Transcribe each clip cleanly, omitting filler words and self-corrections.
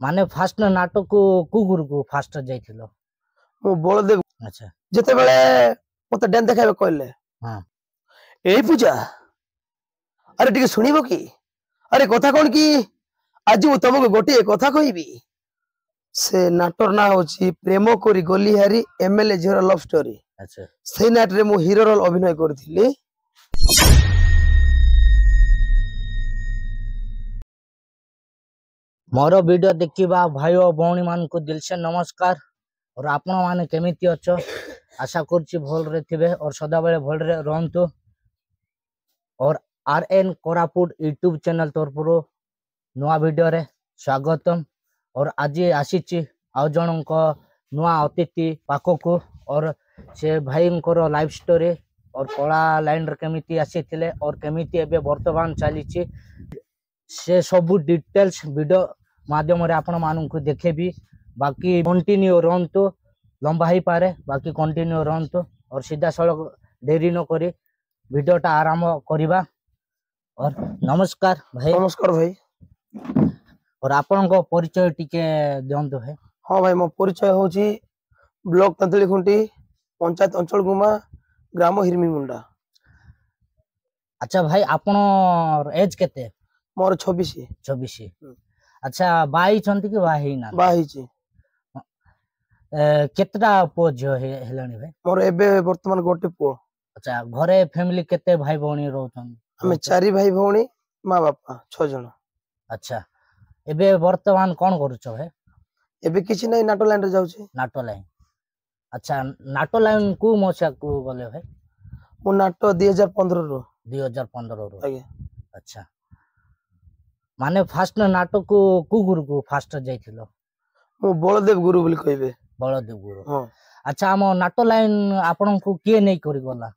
माने फास्ट नाटक को गुरु को फास्ट जाइथिलो मु बलदेव अच्छा जते बेले मते डेन देखाबे कहले हां एई पूजा अरे टिके सुनिबो की अरे कथा कोन की आज मु तुमको गोटे कथा कहबी से नाटर ना होची प्रेम करी गली हारी एमएलए झीर लव स्टोरी अच्छा से नाट रे मु हीरो रोल अभिनय करथिली मोर वीडियो देखिबा भाई और भौणी मान को दिल से नमस्कार और आपण माने केमिति अछो आशा करछि भल रे थिबे और सदा बेले भल रे रहंतु और आरएन कोरापुट यूट्यूब चैनल तरफरो नुआ वीडियो रे स्वागतम और आज आसीछि आ जनक नुआ अतिथि पाखको और से भाईंकर लाइफ स्टोरी और कला लाइन रे केमिति आसीथिले और केमिति एबे वर्तमान चलीछि से सब डिटेल्स वीडियो माध्यम रे आपण मानन को देखेबी बाकी कंटिन्यू रहंतु लंबा ही पारे बाकी कंटिन्यू रहंतु और सीधा सड़क देरी न करी वीडियोटा आरंभ करिबा और नमस्कार भाई नमस्कार भाई और आपण को परिचय टिके देंतु है हां भाई मो परिचय होची ब्लॉक तंतली खुंटी पंचायत अंचल गुमा ग्राम हिरमी मुंडा अच्छा भाई आपण एज केते मोर 26 24 अच्छा बाई छंती कि बाही ना बाही छी केतटा पो जो हेलानी भाई मोर एबे वर्तमान गोटे पो अच्छा घरे फैमिली केते भाई भौणी रहउछन हमें 4 भाई भौणी मां बापा 6 जण अच्छा एबे वर्तमान कोन करूछ भाई एबे किछि नै नाटो लाइन रे जाउछी नाटो लाइन अच्छा नाटो लाइन को मोसा को बोले भाई मु नाटो 2015 रो 2015 रो आगे अच्छा माने फास्ट नाटक को गुरु को फास्ट जाइथिलो मु बलदेव गुरु बोली कहबे बलदेव गुरु हां अच्छा हम नाटो लाइन आपन को के नै करि गला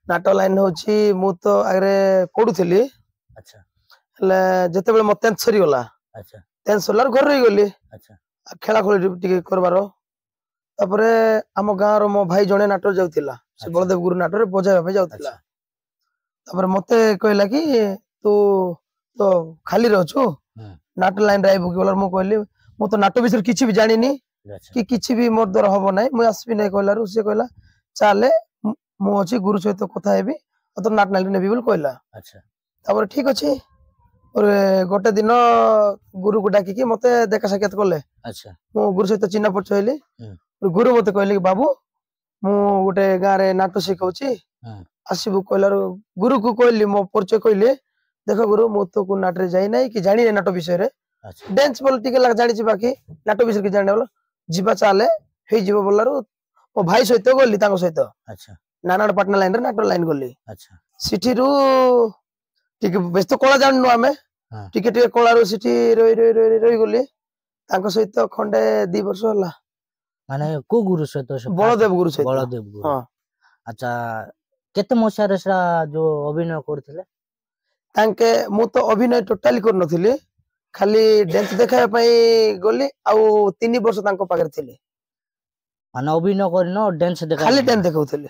नाटो लाइन होची मु तो आगे पढुथली अच्छा ले जते बेले म 10th सरी गला अच्छा 10th सोलार घर रही गली अच्छा खेला खोली टिके करबारो तापरे हम गां रो मो भाई जने नाटो जाउतिला से बलदेव गुरु नाटो रे बजाय भाई जाउतिला तापरे मते कहला कि तू तो खाली रहछु नाटो लाइन रे आइबो कि बोलर मो कहली मो तो नाटो विषय किछि भी जानि नी कि किछि भी मोर दर हबो नै मु आसबी नै कहलारु से कहला चाले मु अछि गुरु सहित कथा हेबी तो नाट लाइन नेबी बोल कहला अच्छा तापर ठीक अछि और गोटे दिन गुरु को डाकी कि मते देखा साक्षात करले अच्छा मु गुरु सहित चिन्ह परिचय हेली गुरु मते कहले कि बाबू मु गोटे गां रे नाटो सिखौची आसीबु कहलारु गुरु को कहली मो परिचय कहले देखो गुरु मु तो को नाट रे जाई नै कि जानि नै नाटो विषय रे अच्छा डांस बोल टिके लग जानि छी बाकी नाटो विषय के जानि बोल जीवा चाले हे जीव बोलारु मो भाई सहित गली ताको सहित अच्छा नानाड पटना लाइन रे नाटो लाइन गली अच्छा सिठी रु टिके व्यस्त कला जाननु आमे टिके टिके कला रो सिठी रोई गली ताको सहित खंडे 2 वर्ष होला माने को गुरु सहित बलदेव गुरु सहित बलदेव गुरु हां अच्छा केते मसिया रे जो अभिनय करथिले तांके मु तो अभिनय टोटली कर नथिली खाली डांस देखाय पई गली आ 3 वर्ष तांको पाकर थिले माने अभिनय करनो डांस देखा खाली डांस देखाउथिले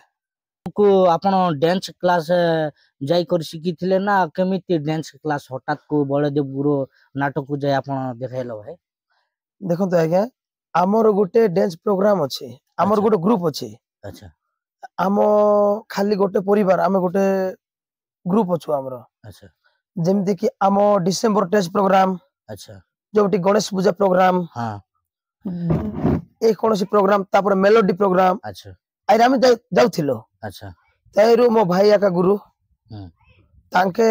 को आपण डांस क्लास जाई कर सिखिथिले ना केमिति डांस क्लास हठात को बलदेव गुरु नाटक को जाय आपण देखाइलो भाई देखो तो आज्ञा हमर गोटे डांस प्रोग्राम अछि हमर गोटे ग्रुप अछि अच्छा हम खाली गोटे परिवार हम गोटे ग्रुप अछु हमर अच्छा जेमति कि हम डिसेंबर डांस प्रोग्राम अच्छा जोटी गणेश पूजा प्रोग्राम हां ए कोनोसी प्रोग्राम तापर मेलोडी प्रोग्राम अच्छा आइ हम जाउथिलो अच्छा तैरु मो भाई आका गुरु तांके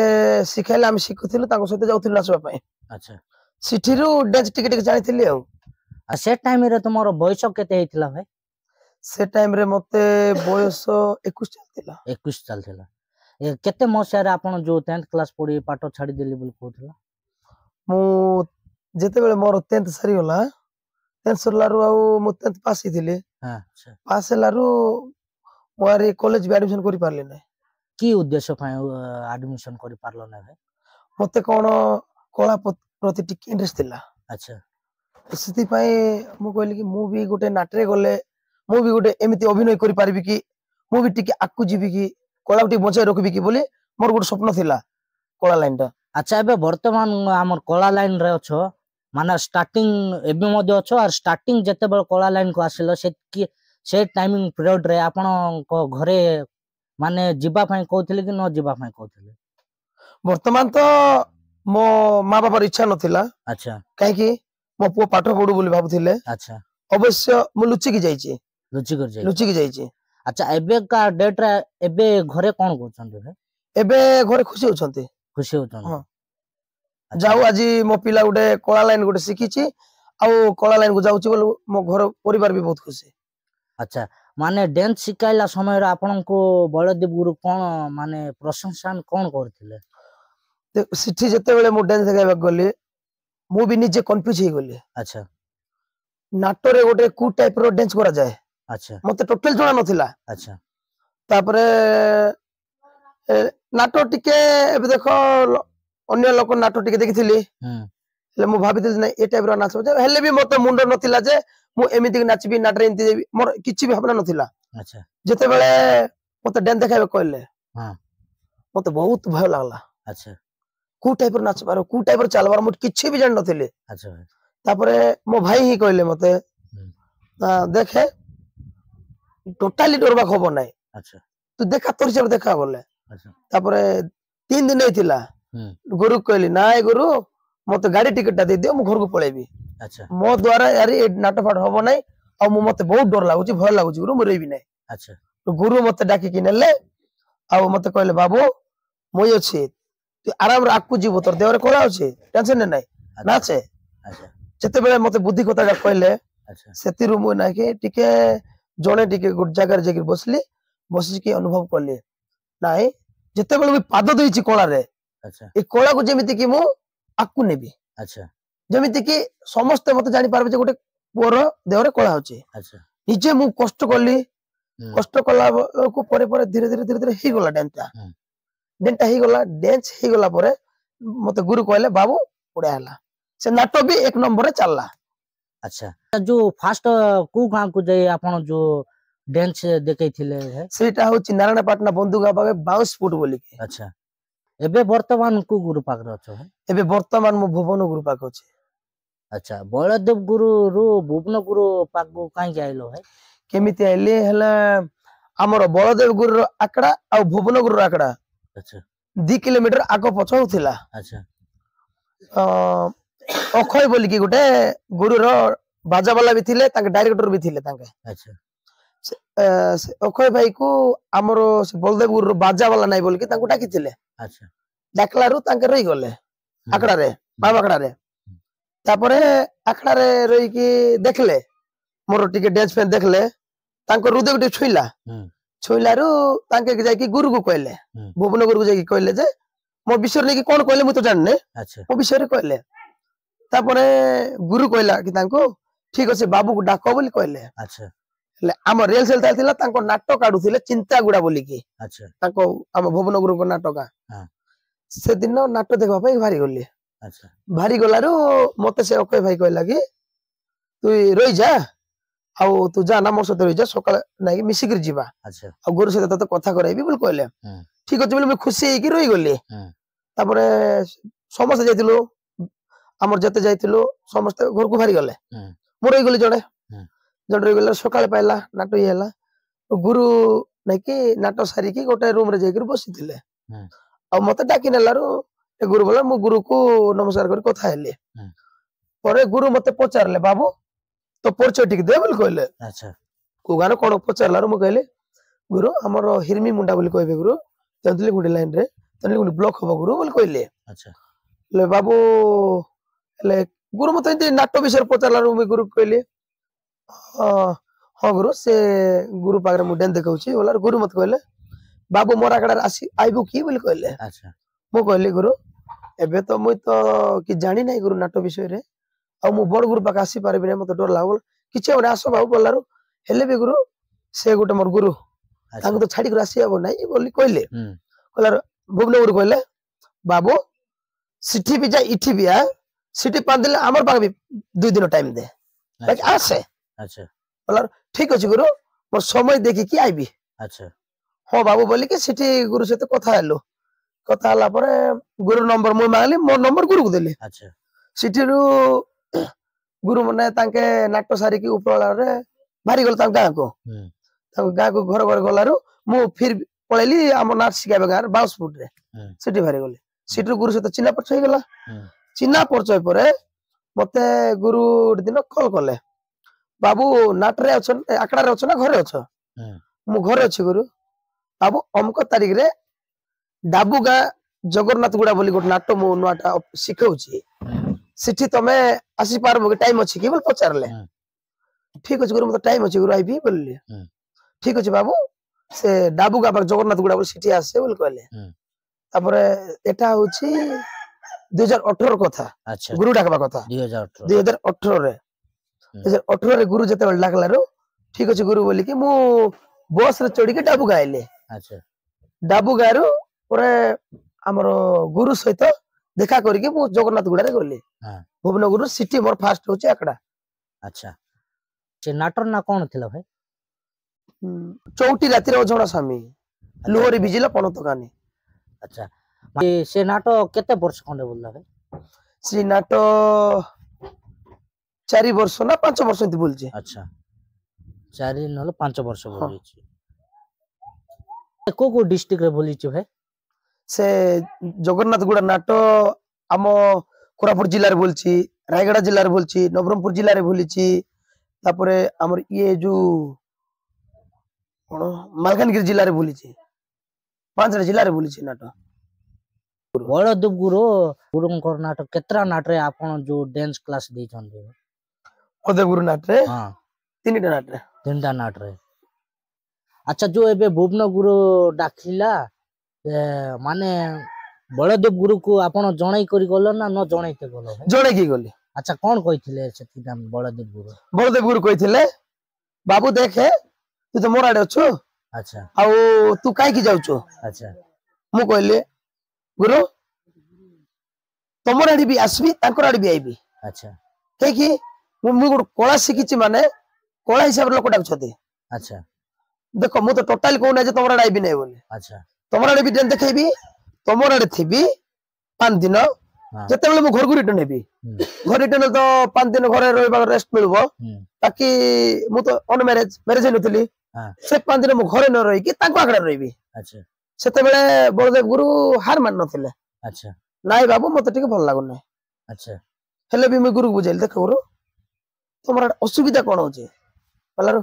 सिखाइले हम सिखुथिलो ताको सते जाउथिलो नाचबा पई अच्छा सिठिरु डांस टिके टिके जानिथिली आ से टाइम रे तमरो बयस केते हेतिला भाई से टाइम रे मते बयस 21 चलतिला 21 चलतिला ए केते मसिया रे आपण जो 10th क्लास पढी पाठो छाडी देली बोल कोथला मु जेते बेले मोर 10th सरी होला 10th सरलारु आ मु 10th पास हिथिले हां अच्छा पास लारु मोरे कॉलेज भी एडमिशन करि पारले नै की उद्देश्य पय एडमिशन करि पारलो नै भाई मते कोन कला प्रति टिक इंटरेस्ट थिला अच्छा सिति पय मु कहली कि मु भी गोटे नाटरे गले मु भी गोटे एमिति अभिनय करि पारबी कि मु भी टिके आकु जीबी कि कला टिक बचाय रखबी कि बोली मोर गोटे स्वप्न थिला कला लाइन टा अच्छा एबे वर्तमान हमर कला लाइन रे अछो माने स्टार्टिंग एबे मध्ये अच्छो और स्टार्टिंग जते बेल कला लाइन को आसिलो से टाइमिंग पीरियड रे आपण को घरे माने जीवा पई कहथिले कि न जीवा पई कहथिले वर्तमान तो मो माँ बापर इच्छा नथिला अच्छा कहीं मो पुओ पाठ पढ़ू बोली भाबुथिले अच्छा अवश्य मु लुचिकी जाइछि रुचि कर जाई लुचिकी जाइछि अच्छा एबे का डेट रे एबे घरे कोन कहछन रे एबे घरे खुशी होछंती खुशी होतन हाँ। जाऊ आज मो पिला गोटे कला लाइन गोटे शिखिछि आउ कला लाइन को जाउछि बोल मो घर परिवार भी बहुत खुशी अच्छा माने डांस शिखाइला समय रे आपन को बलदेव गुरु कोन माने प्रशंसा कोन करथिले सिठी जते बेले मु डांस सिखाइबा गली मु भी निजे कंफ्यूज हे गली अच्छा नाटो रे गोटे कु टाइप रो डांस करा जाए अच्छा मते टोटल जणा नथिला अच्छा तापरे नाटो टिके एबे देखो अन्य लोक नाटो टिके देखिथिली ले मु भाबिथिल नै ए टाइप रो नाच हेले भी मते मुंडो नथिला जे मु एमिति नाचबी नाटरे एमिति देबी मोर किछि भी भावना नथिला अच्छा जते बेले मते डांस देखाइबा कहले हां मते बहुत भय लागला अच्छा कु टाइप रो नाच पारो कु टाइप रो चालबार मु किछि भी जान नथिले अच्छा तापरे मो भाई ही कहले मते देखे टोटली डरबा खबर नै अच्छा तू देखा तोर से देखा बोले अच्छा तापरे 3 दिन नैथिला गुरु कहली नाय गुरु मते गाड़ी टिकट दे दियो मु घर को पळेबी अच्छा मो द्वारा यार ए नाटक फाट होबो नै आ मु मते बहुत डर लागुची भय लागुची गुरु मु रेबी नै अच्छा तो गुरु मते डाकी कि नेले आ मते कहले बाबू मोय अछि तू आराम रे आकु जीवो तोर देवरे कोला अछि टेंशन नै नाचे अच्छा जते बेले मते बुद्धि कथा कहले अच्छा सेतिरु मु ना के टिके जणे टिके गुड जगह जेकी बसली बसी के अनुभव करले नाय जते बेले भी पाद देइची कोला रे अच्छा ए कोला को जेमिति कि मु आकु नेबी अच्छा जेमिति कि समस्त मते जानि पारबे जे गोटे पोर देहरे कोला होची अच्छा निजे मु कष्ट करली कष्ट कला को परे परे धीरे धीरे धीरे धीरे ही गला डेंटा ही गला डांस ही गला परे मते गुरु कहले बाबू उड़ा हला से नाटक भी एक नंबर रे चलला अच्छा जो फास्ट को गां को जाई आपण जो डांस देखैथिले है सेटा होची नारायण पाटना बंधुगा पागे 22 फुट बोली के अच्छा एबे वर्तमान को गुरु पाक अछो है एबे वर्तमान मु भुवन गुरु पाक अछि अच्छा बलदेव गुरु रु भुवन गुरु पाक को काई जाइलो है केमिति आइले हला हमर बलदेव गुरु रो आकड़ा आ भुवन गुरु रो आकड़ा अच्छा 2 किलोमीटर आगो पछ होथिला अच्छा अखय बोली कि गोटे गुरु रो बाजा वाला भी थिले ताके डायरेक्टर भी थिले ताके अच्छा अखय भाई को हमरो से बलदेव गुरु रो बाजा वाला नै बोल के ताको डाकी थिले अच्छा डाकलारु ताके रही गले आकड़ा रे बाबा आकड़ा रे तापरे आकड़ा रे रही कि देखले मोर टिके डांस पे देखले ताको हृदय गुटे छुइला छुइलारु ताके जाई कि गुरु को कहले भुवन गुरु को जाई कि कहले जे मो विषय नै कि कोन कहले मु तो जानने अच्छा मो विषय रे कहले तापरे गुरु कहला कि ताको ठीक अछि बाबू को डाको बोली कहले अच्छा ले हम रियल सेल तालथिला ताको नाटक काढुथिले चिंता गुडा बोली कि अच्छा ताको हम भुवन गुरु को नाटक हां से दिन नाटक देखबा पई भारी गली अच्छा भारी गलारु मते से ओके भाई कहला कि तू रही जा आउ तू जा ना मोर सते रही जा सकाळ नाही मिसी कर जीवा अच्छा आ गुरु सते तते कथा कराइबी बोल कहले ठीक अछि बोले मैं खुशी हे कि रही गली तापरे समस्त जाइतिलो हमर जते जाइतिलो समस्त घर को भारी गले मोर रही गली जड़े जड़ रही गले सकाळ पाइला नाटक ही हला गुरु नाही कि नाटक सारी कि गोटे रूम रे जाइकर बसिथिले आ मते डाकी नेलारु ए गुरु बोला मु गुरु को नमस्कार कर कथा हेले परे गुरु मते पचारले बाबू तो परिचय टिक दे बोल कहले अच्छा को गानो कोन पचारलारु मु कहले गुरु हमर हिरमी मुंडा बोली कहबे गुरु तंतली गुडी लाइन रे तंतली गुडी ब्लॉक हो गुरु बोल कहले अच्छा ले बाबू ले गुरु मते नाटक विषय पचारलारु मु गुरु कहले हां गुरु से गुरु पागरे मु डेन देखौची बोला गुरु मत कहले बाबू मोर आकड़ा आसी आइबो की बोली कहले अच्छा मु कहली गुरु एबे तो मुई तो कि जानी नै गुरु नाटक विषय रे आ मु बड़ गुरु पाक आसी पारबी नै मते डर लागल किछ ओने आसो बाबू बोलारु हेले भी गुरु से गोटे मोर गुरु तांको तो छाडी कर आसी आबो नै बोली कहले कहला भुवन गुरु कहले बाबू सिठी भी जा इठी भी आ सिटी पान दिले हमर पाक भी 2 दिन टाइम दे लाइक आसे अच्छा बोला ठीक अछि गुरु मोर समय देखि कि आइबी अच्छा हां बाबू बोली कि सिटी गुरु से तो कथा हेलो कथा हला परे गुरु नंबर मु मांगली मोर नंबर गुरु को देली अच्छा सिटीरु गुरु मैंने तांके नाट्य सारी की उपरला रे बाहरी गल तांका गाँ को हम्म, गाँ को घर घर गलारू मु फिर पळेली आम नाच शिखाइबा गाँ बाउसपुर रे हम्म, सेठी बाहरी गली सेठी गुरु सहित चिन्हा परिचय हो गला हम्म, चिन्हा परिचय परे मते गुरु गोटे दिन कॉल कले बाबू नाटरे अछ आकड़ा रे अछ ना घरे अछ हम्म, मु घरे अछि गुरु बाबू अमक तारीख रे डाबू गाँ जगन्नाथ गुड़ा बोली गोटे नाटक मु नुआटा शिखाउछि हम्म, सेठी तमे आसी पारबो टाइम अछि कि बोल पचारले हम्म, ठीक अछि गुरु मते टाइम अछि गुरु आइबी बोलले हम्म, ठीक अछि बाबू से डाबू गाँ जगन्नाथ गुड़ा बोली सेठी आसे बोल कहले हम्म, तापरे एटा होछि 2018 कथा अच्छा गुरु डाकबा कथा 2018 2018 रे हम्म, 2018 रे गुरु जते बेल डाकलारो ठीक अछि गुरु बोली कि मु बस रे चढ़ी के डाबू गाँ आइले अच्छा डाबू गाँरू पुरे हमर गुरु सहित देखा करिके मु जगन्नाथ गुड़ा रे गली हाँ भुवनगुरु सिटी मोर फास्ट होछि आकड़ा अच्छा से नाटर ना कौन थिला भाई चौटी राति रे अजଣା स्वामी अच्छा लोहरी बिजिला पणत गानी अच्छा से नाटक केते वर्ष खंडे बोलला भाई सी नाटो 4 वर्ष ना 5 वर्ष एति बोलछि अच्छा 4 नहले 5 वर्ष हाँ बोली को डिस्ट्रिक्ट रे बोली भाई से जगन्नाथ गुड़ा नाटो आम कोरापुट जिल्ला रे बोलछि रायगड़ा जिल्ला रे बोलछि नवरंगपुर जिल्ला रे बोलिछि तापरे हमर ये जो कोन मालकानगिरी जिल्ला रे बोलिछि 5 जिल्ला रे बोलिछि नाटो बलदेव गुरु गुरुंकर नाटक केतरा नाटरे आपण जो डांस क्लास दै छथि ओदे गुरु नाट रे हां 3टा नाट रे तीनटा नाटरे अच्छा जो एबे भुवन गुरु डाकिला माने बलदेव गुरु को आपण जणाई करी गलो ना न जणाईते गलो भाई जणे की गली अच्छा कौन कहिथिले सेति नाम बलदेव गुरु कहिथिले बाबू देखे तू तो मोर आडे अछु अच्छा आउ तू काई की जाउछु अच्छा मु कहले गुरु तमर आडे भी आसबी तांकर आडे भी आइबी अच्छा हे कि मु गुड कला शिखिछि माने कला हिसाब लोक डाकछथि अच्छा देखो मु तो टोटल कोना जे तमर आडे आइबी नै बोले अच्छा तमर आडे भी डेन देखेबी तमर आडे थिबी 5 दिन हाँ जते बेले मु घर को रिटर्न हेबी घर रिटर्न तो 5 दिन घरे रहबा रेस्ट मिलबो ताकि मु तो ऑन मैरिज नथली हाँ से 5 दिन मु घरे न रही कि तांको आगडा रहबी अच्छा सेते बेले बलदेव गुरु हार मान नथिले अच्छा नाइ बाबू मते ठीक भल लागु नै अच्छा हेले भी मु गुरु बुझेल देख गुरु तमरा असुविधा कोन होचे बलारो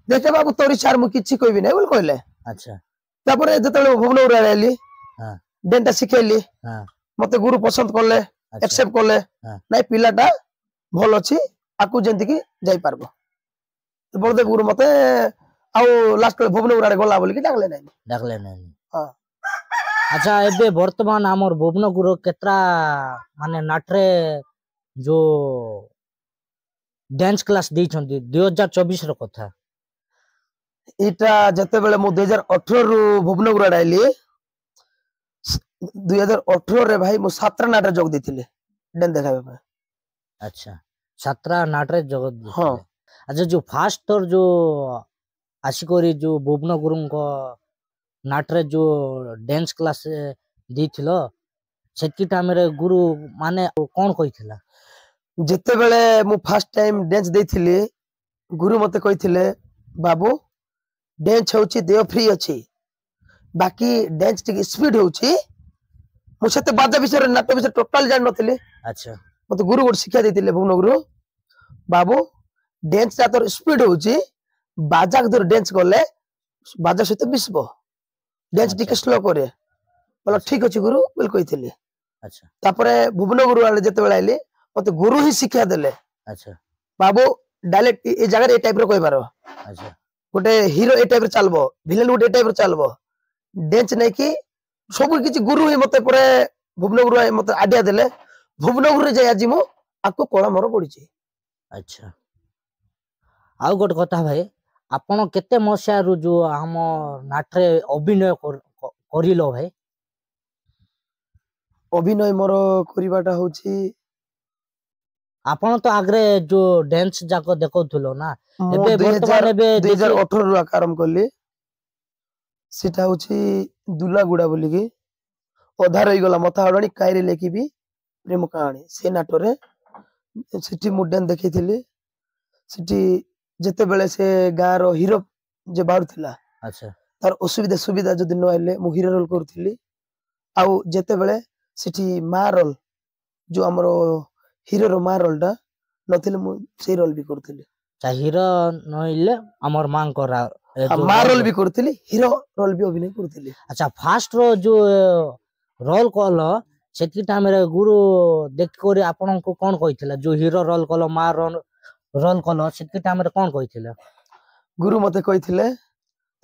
देखे बाबू तोरी चार मु किछि कहबी नै बोल कहले अच्छा तापरे जते भुवनपुर आइली हाँ डेंटा शिखेली हाँ मते गुरु पसंद करले अच्छा एक्सेप्ट करले हाँ नाइ पिलाटा भल अछि आकु जेंति की जाई पारबो बलदेव गुरु मते आउ लास्ट भुवनपुर आडे गला बोली कि डाकले नै डाकले नै हां अच्छा एबे वर्तमान हमर भुवन गुरु केतरा माने नाटरे जो डांस क्लास दै छथि 2024 रो कथा इटा जते बेले मु 2018 रु भुवनपुर आडे आइली 2018 रे भाई मु 7 नाटक जोग देथिले डेन देखाबे पे अच्छा 17 नाटरे जगत हां अच्छा जो फास्ट तोर जो आसिकोरी जो भुवन गुरु को नाटरे जो डांस क्लास दिथिलो सेति टाइम रे गुरु माने कोन कहिथिला जते बेले मु फर्स्ट टाइम डांस देथिले गुरु मते कहिथिले बाबू डांस होची देह फ्री अछि बाकी डांस टिक स्पीड होची मु सेते बाजा विषय नाट्य विषय टोटल जान नथिले अच्छा मते गुरु गोट शिक्षा देथिले भुवन गुरु बाबू डांस ता तोर स्पीड होची बाजा के तोर डांस करले बाजा सहित मिसबो डांस टिक अच्छा स्लो करे बोला अच्छा ठीक अछि गुरु बोल कहिथिले अच्छा तापरे भुवन गुरु आले जते बेले आइले मते गुरु ही शिक्षा देले अच्छा बाबू डायरेक्ट ए जगह ए टाइप रो कहबारो अच्छा गोटे हीरो ए टाइप रो चलबो विलेन गोटे ए टाइप रो चलबो डांस नै कि सब किछि गुरु ही मते परे भुवन गुरु मते आइडिया देले भुवन गुरु जाय आज मु आको कोला मोर पड़ी छी अच्छा आउ गोट कथा भाई आपण केते मसिया रु जो हम नाटरे अभिनय करिलो भाई अभिनय मोर करिवाटा होची आपण तो आगरे जो डांस जाको देखौथलो ना मो एबे वर्तमान एबे 2018 रु आरंभ करली सेटा होची दुलागुड़ा बोली कि अधा रही गला मथा हडणी कायरे लेखी भी प्रेम कहानी से नाटरे ସେଠି ମୁଁ ଡ୍ୟାନ୍ସ ଦେଖେଇଥିଲି ସେଠି ଯେତେବେଳେ ସେ ଗାଁର ହିରୋ ଯେ ବାହାରୁଥିଲା ଆଚ୍ଛା ତାର ଅସୁବିଧା ସୁବିଧା ଯଦି ନ ହେଲେ ମୁଁ ହିରୋ ରୋଲ କରୁଥିଲି ଆଉ ଯେତେବେଳେ ସେଠି ମା ରୋଲ ଯୋଉ ଆମର ହିରୋର ମା ରୋଲ ଟା ନଥିଲେ ମୁଁ ସେଇ ରୋଲ ବି କରୁଥିଲି ହିରୋ ନଇଲେ ଆମର ମାଙ୍କର ମା ରୋଲ ବି କରୁଥିଲି ହିରୋ ରୋଲ ବି ଅଭିନୟ କରୁଥିଲି ଆଚ୍ଛା ଫାଷ୍ଟ ର ଯୋଉ ରୋଲ କଲ ସେତିକି ଟାଇମରେ ଗୁରୁ ଦେଖିକରି ଆପଣଙ୍କୁ କଣ କହିଥିଲା ଯୋଉ ହିରୋ ରୋଲ କଲ ମା ରୋଲ କଲ ସେତିକି ଟାଇମରେ କଣ କହିଥିଲେ ଗୁରୁ ମତେ କହିଥିଲେ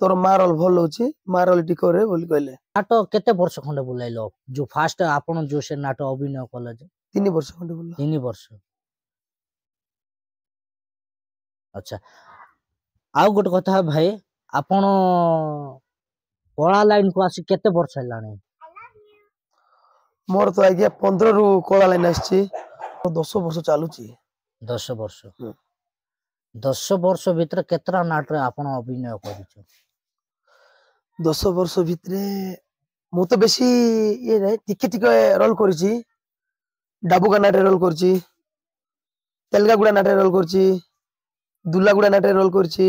ତୋର ମା ରୋଲ ଭଲ ହଉଛି ମା ରୋଲ ଟିକେ କରେ ବୋଲି କହିଲେ ନାଟ କେତେ ବର୍ଷ ଖଣ୍ଡେ ବୁଲାଇଲ ଯୋଉ ଫାଷ୍ଟ ଆପଣ ଯୋଉ ସେ ନାଟ ଅଭିନୟ କଲେ ଯେ 3 ବର୍ଷ ଖଣ୍ଡେ ବୁଲା 3 ବର୍ଷ ଆଚ୍ଛା ଆଉ ଗୋଟେ କଥା ଭାଇ ଆପଣ କଳା ଲାଇନ କୁ ଆସି କେତେ ବର୍ଷ ହେଲାଣି ମୋର ତ ଆଜ୍ଞା 15 ରୁ କଳା ଲାଇନ ଆସିଛି 10 ବର୍ଷ ଚାଲୁଛି 10 ବର୍ଷ 10 ବର୍ଷ ଭିତରେ କେତେଟା ନାଟରେ ଆପଣ ଅଭିନୟ କରିଛ 10 ବର୍ଷ ଭିତରେ ମୁଁ ତ ବେଶୀ ଇଏ ନାହିଁ ଟିକେ ଟିକେ ରୋଲ କରିଛି ଡାବୁଗା ନାଟରେ ରୋଲ କରିଛି ତେଲଗାଗୁଡା ନାଟରେ ରୋଲ କରିଛି ଦୁଲାଗୁଡା ନାଟରେ ରୋଲ କରିଛି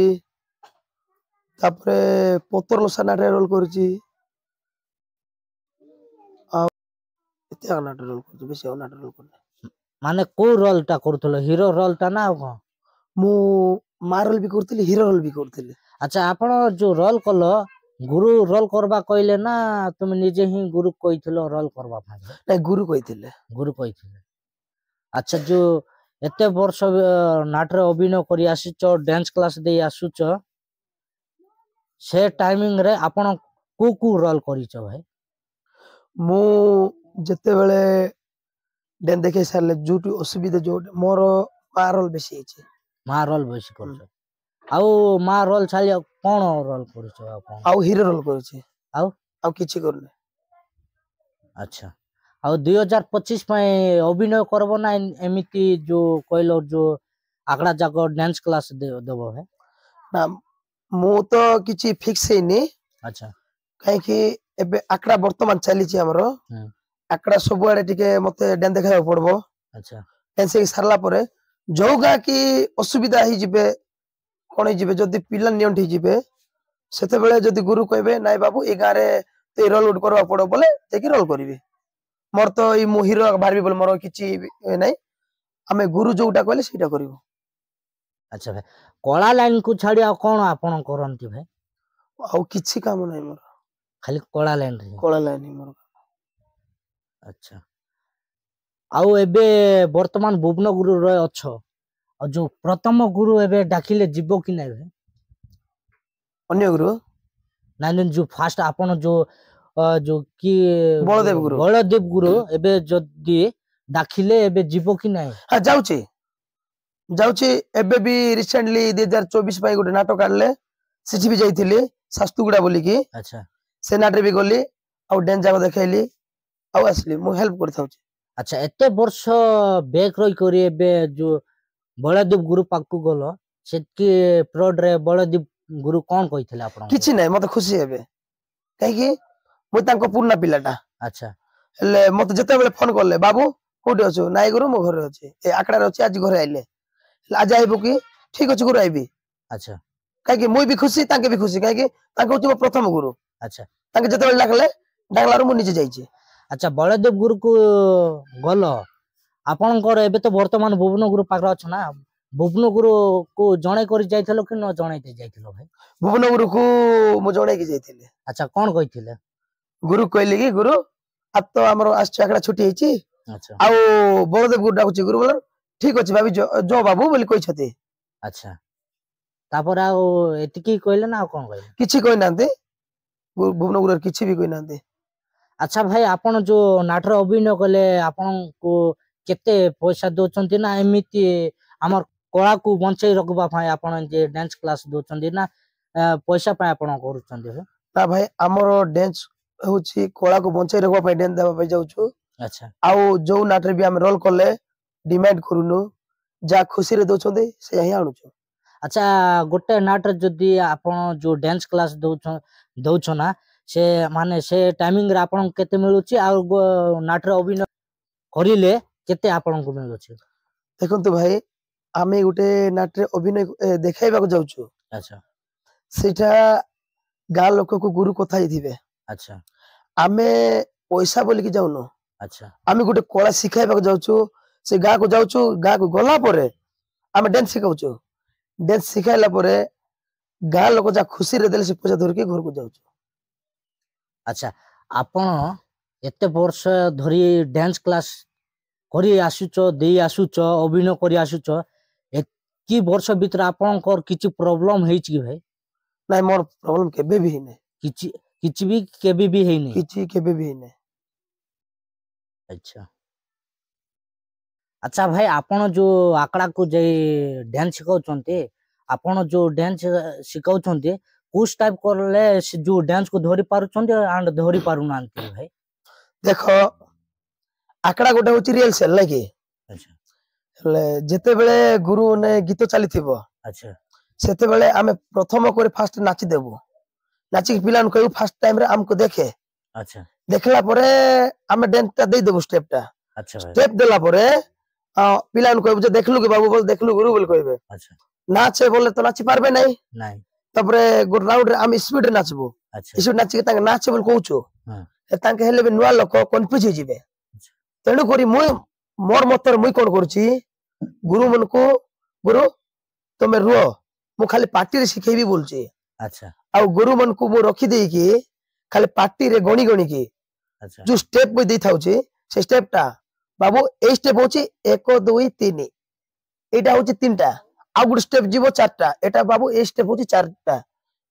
ତାପରେ ପତର ଲୋସା ନାଟରେ ରୋଲ କରିଛି ଆଉ ଏତେ ନାଟରେ ରୋଲ କରୁଛି ବେଶୀ ଆଉ ନାଟରେ ରୋଲ କରୁନି ମାନେ କୋଉ ରୋଲ ଟା କରୁଥିଲ ହିରୋ ରୋଲ ଟା ନା ଆଉ କଣ ମୁଁ ମା ରୋଲ ବି କରୁଥିଲି ହିରୋ ରୋଲ ବି କରୁଥିଲି ଆଚ୍ଛା ଆପଣ ଯୋଉ ରୋଲ କଲ ଗୁରୁ ରୋଲ କରିବା କହିଲେ ନା ତୁମେ ନିଜେ ହିଁ ଗୁରୁ କହିଥିଲ ରୋଲ କରିବା ପାଇଁ ନାଇଁ ଗୁରୁ କହିଥିଲେ ଗୁରୁ କହିଥିଲେ ଆଚ୍ଛା ଯୋଉ ଏତେ ବର୍ଷ ନାଟରେ ଅଭିନୟ କରି ଆସିଛ ଡ୍ୟାନ୍ସ କ୍ଲାସ ଦେଇ ଆସୁଛ ସେ ଟାଇମିଂ ରେ ଆପଣ କୋଉ ରୋଲ କରିଛ ଭାଇ ମୁଁ ଯେତେବେଳେ ଡ୍ୟାନ୍ସ ଦେଖେଇ ସାରିଲେ ଯୋଉଠି ଅସୁବିଧା ଯୋଉଠି ମୋର ମା ରୋଲ ବେଶୀ ହେଇଛି ମା ରୋଲ ବେଶୀ କରୁଛ ଆଉ ମା ରୋଲ ଛାଡି ଆଉ କଣ ରୋଲ କରୁଛ ଆପଣ ଆଉ ହିରୋ ରୋଲ କରୁଛି ଆଉ ଆଉ କିଛି କରୁନି ଆଚ୍ଛା ଆଉ 2025 ପାଇଁ ଅଭିନୟ କରବ ନା ଏମିତି ଯୋଉ କହିଲ ଯୋଉ ଆଗଡା ଯାକ ଡ୍ୟାନ୍ସ କ୍ଲାସ ଦେବ ଭାଇ ନା ମୁଁ ତ କିଛି ଫିକ୍ସ ହେଇନି ଆଚ୍ଛା କାହିଁକି ଏବେ ଆଖଡା ବର୍ତ୍ତମାନ ଚାଲିଛି ଆମର ହୁଁ ଆଖଡା ସବୁଆଡେ ଟିକେ ମତେ ଡ୍ୟାନ୍ସ ଦେଖେଇବାକୁ ପଡିବ ଆଚ୍ଛା ଡ୍ୟାନ୍ସ ହେଇ ସାରିଲା ପରେ ଯୋଉ ଗାଁ କି ଅସୁବିଧା ହେଇଯିବେ କଣ ହେଇଯିବେ ଯଦି ପିଲା ନିଅଣ୍ଟ ହେଇଯିବେ ସେତେବେଳେ ଯଦି ଗୁରୁ କହିବେ ନାଇଁ ବାବୁ ଏଇ ଗାଁରେ ଏଇ ରୋଲ ଗୋଟେ କରିବାକୁ ପଡିବ ବୋଲେ ଯାଇକି ରୋଲ କରିବି ମୋର ତ ଏଇ ମୁଁ ହିରୋ ବାହାରିବି ବୋଲି ମୋର କିଛି ନାଇଁ ଆମେ ଗୁରୁ ଯୋଉଟା କହିଲେ ସେଇଟା କରିବୁ ଆଚ୍ଛା ଭାଇ କଳା ଲାଇନ କୁ ଛାଡି ଆଉ କଣ ଆପଣ କରନ୍ତି ଭାଇ ଆଉ କିଛି କାମ ନାହିଁ ମୋର ଖାଲି କଳା ଲାଇନ ରେ କଳା ଲାଇନ ମୋର ଆଚ୍ଛା ଆଉ ଏବେ ବର୍ତ୍ତମାନ ଭୁବନଗୁରୁରେ ଅଛ ଆଉ ଯୋଉ ପ୍ରଥମ ଗୁରୁ ଏବେ ଡାକିଲେ ଯିବ କି ନାଇଁ ଭାଇ ଅନ୍ୟ ଗୁରୁ ନାଇଁ ନାଇଁ ଯୋଉ ଫାଷ୍ଟ ଆପଣ ଯୋଉ କି ବଳଦେବ ଗୁରୁ ବଳଦେବ ଗୁରୁ ଏବେ ଯଦି ଡାକିଲେ ଏବେ ଯିବ କି ନାଇଁ ହଁ ଯାଉଛି ଏବେ ବି ରିସେଣ୍ଟଲି 2024 ପାଇଁ ଗୋଟେ ନାଟକ ଆଣିଲେ ସେଠି ବି ଯାଇଥିଲି ଶାସ୍ତୁଗୁଡା ବୋଲିକି ଆଚ୍ଛା ସେ ନାଟରେ ବି ଗଲି ଆଉ ଡ୍ୟାନ୍ସ ଯାକ ଦେଖେଇଲି ଆଉ ଆସିଲି ମୁଁ ହେଲ୍ପ କରିଥାଉଛି ଆଚ୍ଛା ଏତେ ବର୍ଷ ବେକ୍ ରହିକରି ଏବେ ଯୋଉ ବଳଦେବ ଗୁରୁ ପାଖକୁ ଗଲ ସେତିକି ପ୍ରୋଡରେ ବଳଦେବ ଗୁରୁ କଣ କହିଥିଲେ ଆପଣଙ୍କୁ କିଛି ନାହିଁ ମତେ ଖୁସି ହେବେ କାହିଁକି ମୁଁ ତାଙ୍କ ପୁରୁଣା ପିଲାଟା ଆଚ୍ଛା ହେଲେ ମତେ ଯେତେବେଳେ ଫୋନ କଲେ ବାବୁ କୋଉଠି ଅଛୁ ନାଇଁ ଗୁରୁ ମୋ ଘରେ ଅଛି ଏ ଆଖଡାରେ ଅଛି ଆଜି ଘରେ ଆଇଲେ ହେଲେ ଆଜି ଆଇବୁ କି ଠିକ ଅଛି ଗୁରୁ ଆଇବି ଆଚ୍ଛା କାହିଁକି ମୁଇଁ ବି ଖୁସି ତାଙ୍କେ ବି ଖୁସି କାହିଁକି ତାଙ୍କ ହଉଛି ମୋ ପ୍ରଥମ ଗୁରୁ ଆଚ୍ଛା ତାଙ୍କେ ଯେତେବେଳେ ଡାକିଲାରୁ ମୁଁ ନିଜେ ଯାଇଛି ଆଚ୍ଛା ବଳଦେବ ଗୁରୁକୁ ଗଲ ଆପଣଙ୍କର ଏବେ ତ ବର୍ତ୍ତମାନ ଭୁବନଗୁରୁ ପାଖରେ ଅଛ ନା ଭୁବନଗୁରୁ କୁ ଜଣେଇ କରି ଯାଇଥିଲ କି ନ ଜଣେଇ ଯାଇଥିଲ ଭାଇ ଭୁବନଗୁରୁକୁ ମୁଁ ଜଣେଇକି ଯାଇଥିଲି ଆଚ୍ଛା କଣ କହିଥିଲେ ଗୁରୁ କହିଲି କି ଗୁରୁ ଆଜି ତ ଆମର ଆସିଛୁ ଆଖଡା ଛୁଟି ହେଇଛି ଆଚ୍ଛା ଆଉ ବଳଦେବ ଗୁରୁ ଡାକୁଛି ଗୁରୁ ବୋଲ ଠିକ ଅଛି ଭାବି ଯ ବାବୁ ବୋଲି କହିଛନ୍ତି ଆଚ୍ଛା ତାପରେ ଆଉ ଏତିକି କହିଲେ ନା ଆଉ କଣ କହିଲେ କିଛି କହିନାହାନ୍ତି ଭୁବନଗୁରରେ କିଛି ବି କହିନାହାନ୍ତି ଆଚ୍ଛା ଭାଇ ଆପଣ ଯୋଉ ନାଟରେ ଅଭିନୟ କଲେ ଆପଣଙ୍କୁ କେତେ ପଇସା ଦଉଛନ୍ତି ନା ଏମିତି ଆମର କଳାକୁ ବଞ୍ଚେଇ ରଖିବା ପାଇଁ ଆପଣ ଡ୍ୟାନ୍ସ କ୍ଲାସ ଦଉଛନ୍ତି ନା ପଇସା ପାଇଁ ଆପଣ କରୁଛନ୍ତି ନା ଭାଇ ଆମର ଡ୍ୟାନ୍ସ ହଉଛି କଳାକୁ ବଞ୍ଚେଇ ରଖିବା ପାଇଁ ଡ୍ୟାନ୍ସ ଦେବା ପାଇଁ ଯାଉଛୁ ଆଚ୍ଛା ଆଉ ଯୋଉ ନାଟରେ ବି ଆମେ ରୋଲ କଲେ ଡିମାଣ୍ଡ କରୁନୁ ଯାହା ଖୁସିରେ ଦଉଛନ୍ତି ସେଇଆ ହିଁ ଆଣୁଛୁ ଆଚ୍ଛା ଗୋଟେ ନାଟରେ ଯଦି ଆପଣ ଯୋଉ ଡ୍ୟାନ୍ସ କ୍ଲାସ ଦଉଛ ନା ସେ ମାନେ ସେ ଟାଇମିଂ ରେ ଆପଣଙ୍କୁ କେତେ ମିଳୁଛି ଆଉ ନାଟରେ ଅଭିନୟ କରିଲେ କେତେ ଆପଣଙ୍କୁ ମିଳୁଛି देखंतु भाई आमे गुटे नाट्य अभिनय देखाइबाक जाउछु अच्छा सेटा गाँ लोक को गुरु कथा हिथिबे अच्छा आमे पैसा बोली की जाउनो अच्छा आमे गुटे कला सिखाइबाक जाउछु से गाँ को जाउछु गाँ को गला परे आमे डांस सिखाउछु डांस सिखाइला परे गाँ लोक जा खुशी रे देले से पैसा धर के घर को जाउछु अच्छा आपण एते वर्ष धरी डांस क्लास करी आसुच देई आसुच अभिनय करी आसुच एतकी वर्ष भीतर आपनकर किछि प्रॉब्लम हेछि कि भाई नाइ मोर प्रॉब्लम केबे भी नै किछि भी केबे भी हेइ किछि केबे भी नै अच्छा अच्छा भाई आपण जो आकड़ा को जे डांस सिखाउछन्ते आपण जो डांस सिखाउछन्ते कुछ टाइप करले से जो डांस को धरि पारुछन्ते एंड धरि पारु नांती भाई देखो आकड़ा गोटे होची रियल सेल लागी अच्छा जेते बेले गुरु ने गीत चली थिबो अच्छा सेते बेले आमे प्रथम करे फास्ट नाची देबो नाची के पिलान कहू फास्ट टाइम रे हमको देखे अच्छा देखला परे आमे डांस ता दे देबो स्टेप ता अच्छा भाई स्टेप देला परे पिलान कहू जे देखलु के बाबू बोल देखलु गुरु बोल कहबे अच्छा नाचे बोले तो नाची पारबे नहीं नहीं तबरे गुड राउंड रे आमे स्पीड रे नाचबो अच्छा स्पीड नाची के तांगे नाचे बोल कहूचो हां तांके हेले बे नुआ लोक कन्फ्यूज हो जिवे तेणु करी मुई मोर मतर मुई कोन करछि गुरु मन को गुरु तमे रुओ मु खाली पार्टी रे सिखेबी बोलछि अच्छा आ गुरु मन को मु रखी देई की खाली पार्टी रे गणी गणी की अच्छा जो स्टेप मुई देई थाउछि से स्टेप टा बाबू ए स्टेप होछि 1 2 3 एटा होछि 3 टा आ गुड स्टेप जीवो 4 टा एटा बाबू ए स्टेप होछि 4 टा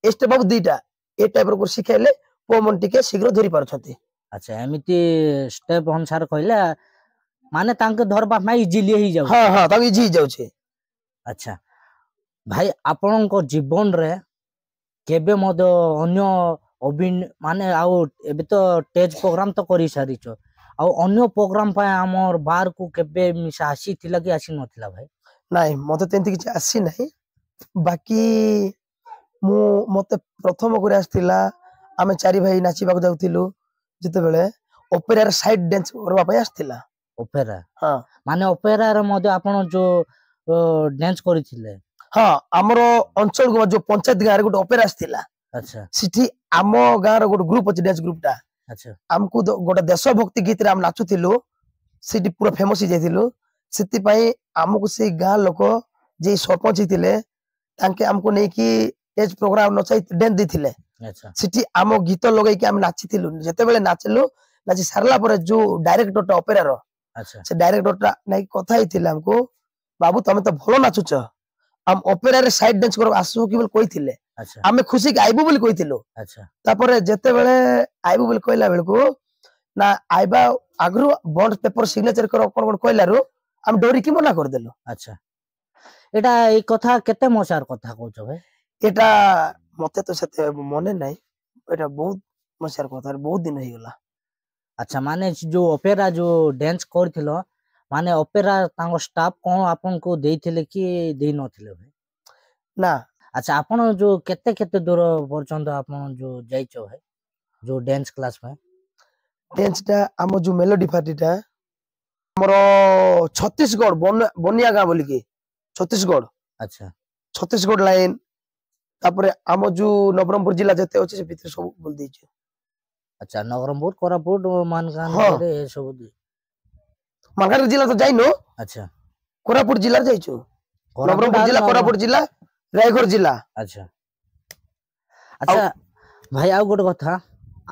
ए स्टेप बाबू 2 टा ए टाइप रो सिखाइले पो मन टिके शीघ्र धरि पारछथि अच्छा एमिति स्टेप अनुसार कहले माने तांके धरबा मा इजीली ही जाउ हां हां तांके इजी जाउ छे अच्छा भाई आपनको जीवन रे केबे मद अन्य अभिन माने आउ एबे तो स्टेज प्रोग्राम तो करी सारिछ आ अन्य प्रोग्राम पाए हमर बाहर को केबे मिसा आसी थिला कि आसी नथिला भाई नाइ मते तेंति किछ आसी नाही बाकी मु मते प्रथम करे आस्थिला आमे चारि भाई नाची बाक जाउथिलु जते बेले ओपेरा रे साइड डांस करबा पय आस्थिला ओपेरा हां माने ओपेरा रे मद आपन जो डांस करिथिले हां हमरो अंचल को जो पंचायत गार गुट ओपेरा आस्थिला अच्छा सिठी आमो गार गुट ग्रुप अछि डांस ग्रुप टा अच्छा हमकु गोटे देशभक्ति गीत रे हम नाचुथिलु सिटी पूरा फेमस हो जाइथिलु सिटी पई हमकु से गा लोक जे सरपंच थिले तांके हमकु नै की स्टेज प्रोग्राम नचाई डांस दिथिले अच्छा सिटी आमो गीत लगै के हम नाचिथिलु जते बेले नाचलु नाची सारला परे जो डायरेक्टर टा ओपेरा रो अच्छा से डायरेक्टर टा नै कथा हिथिले हमकु बाबू तमे तो भलो नाचुच हम ओपेरा रे साइड डांस कर आसु कि बोल कहिथिले अच्छा आमे खुशी के आइबु बोली कहिथिलु अच्छा तापरे जते बेले आइबु बोली कहला बेलकु ना आइबा आगरु बॉन्ड पेपर सिग्नेचर कर कोन कहलारु हम डोरी की मना कर देलु अच्छा एटा ए कथा केते मसार कथा कहछो भाई एटा मते तो सते मने नै एटा बहुत मसार कथा बहुत दिन हो गला अच्छा माने जो ओपेरा जो डांस करथिलो माने ओपेरा तांगो स्टाफ कोन आपन को देइथिले कि देइ नथिले भाई ना अच्छा आपन जो केते केते दूर पर्यंत आपन जो जाइछो भाई जो डांस क्लास में डांस टा हम जो मेलोडी पार्टी टा हमरो छत्तीसगढ़ बनिया गां बोली की छत्तीसगढ़ अच्छा छत्तीसगढ़ लाइन तापरे हम जो नवरंगपुर जिला जते अछि से भीतर सब बोल दैछु अच्छा नवरंगपुर कोरापुट मानकान हाँ। रे ए सब दी मालकानगिरी जिला तो जाइनो अच्छा कोरापुट जिला जाइछु कोरापुट नवरंगपुर जिला कोरापुट जिला रायगढ़ जिला अच्छा अच्छा भाई आ गोटे कथा